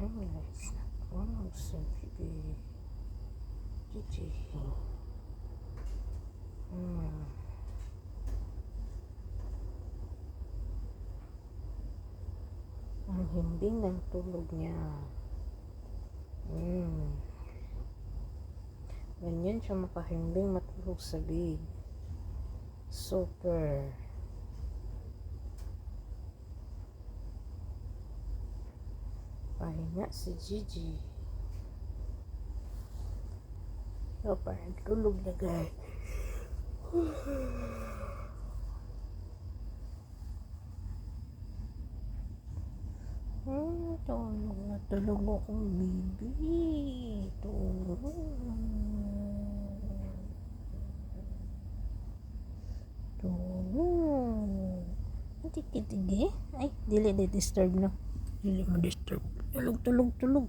Guys, wow, so baby. Gigi. Ang himbing ng tulog niya. Ganyan siya makahimbing matulog sa bed. Super. Pahinga si Gigi. So, parang tulog na guys. Tulog akong baby. Tulog. Tiki-tiki. Ay, dili disturb no. Dili mo disturb. Tulog. Tulog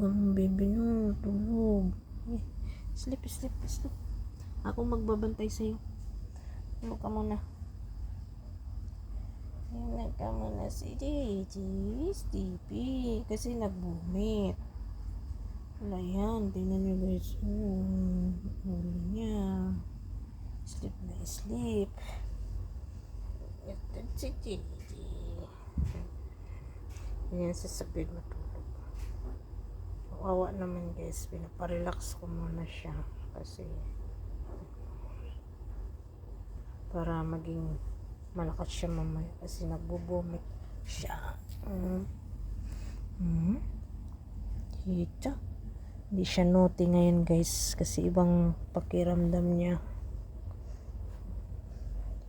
ang baby no. Tulog. Sleep. Ako magbabantay sa'yo. Tulog ka muna. Tulog ka muna si Gigi. Sleepy. Kasi nagbumit. Wala yan. Tingnan nyo guys. Huli niya. Sleep na sleep. Ito si Gigi. Yan sa bed matulog. Wawa naman guys. Pinaparelax ko muna siya. Kasi para maging malakas siya mamaya. Kasi nagbubumit siya. Kita. Hindi siya naughty ngayon guys. Kasi ibang pakiramdam niya.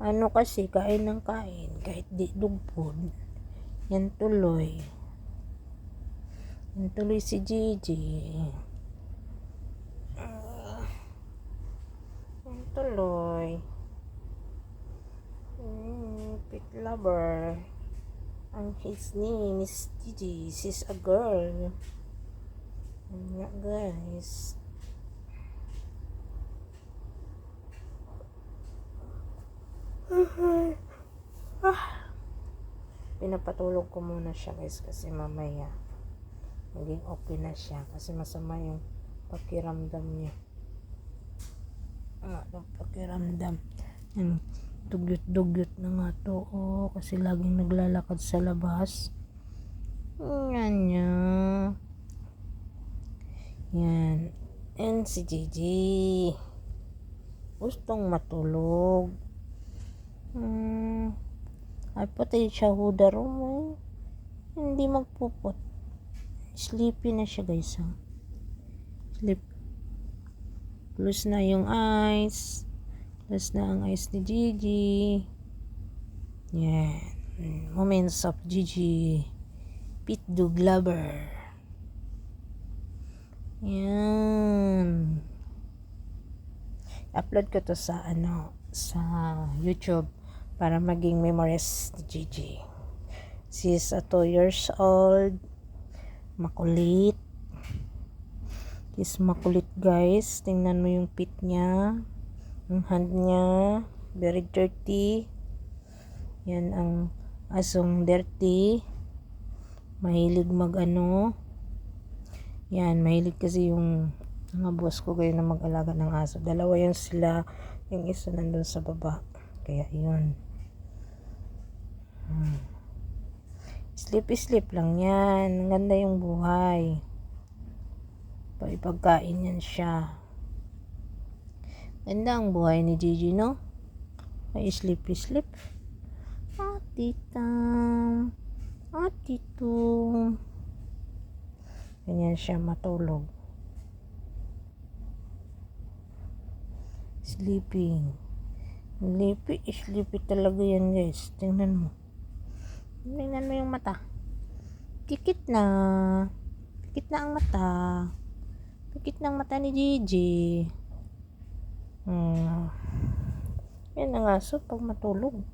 Ano kasi, kain ng kain. Kahit di dugpod. Yan tuloy. Yan tuloy si Gigi. Yan tuloy. Pet lover. And his name is Gigi. She's a girl. Yan guys. Pinapatulog ko muna siya guys kasi mamaya maging okay na siya kasi masama yung pakiramdam niya. Yung pakiramdam yung dugyot na nga to kasi laging naglalakad sa labas. Yan and si Gigi gustong matulog. Ay pati siya hudar hindi magpupot. Sleepy na siya guys sleep. Close na yung eyes. Close na ang eyes ni Gigi. Yan. Moments of Gigi. Pit dog lover. Yan. Upload ko to sa sa YouTube para maging memories ni Gigi. She's 2 years old. Makulit. She's makulit guys. Tingnan mo yung pit niya. Yung hand niya. Very dirty. Yan ang asong dirty. Mahilig yan, mahilig kasi yung mga boss ko kayo na mag-alaga ng aso. Dalawa yan sila. Yung isa nandun sa baba. Kaya yun. Sleep lang yan. Ganda yung buhay. Pagkain yan siya. Ganda ang buhay ni Gigi, no? Ay, sleep. Atito. Ganyan siya matulog. Sleepy talaga yan guys. Tingnan mo yung mata. Pikit na ang mata. Pikit na ang mata ni Gigi. Yan ang aso pag matulog.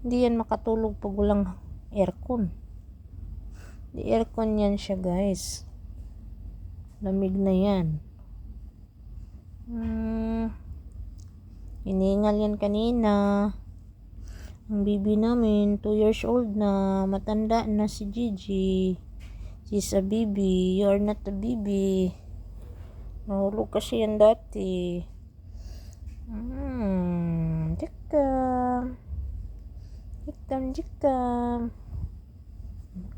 Hindi yan makatulog pag walang aircon. Di aircon yan siya guys. Lamig na yan. Hiningal yan kanina. Ang baby namin, 2 years old na. Matanda na si Gigi. She's a baby. You are not a baby. Nahulog kasi yan dati. Jikam. Jikam.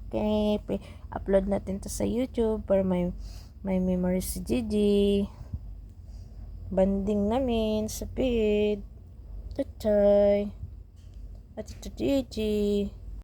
Okay, upload natin to sa YouTube para may memories si Gigi. Banding namin sa bed. Tatay. At ito Gigi.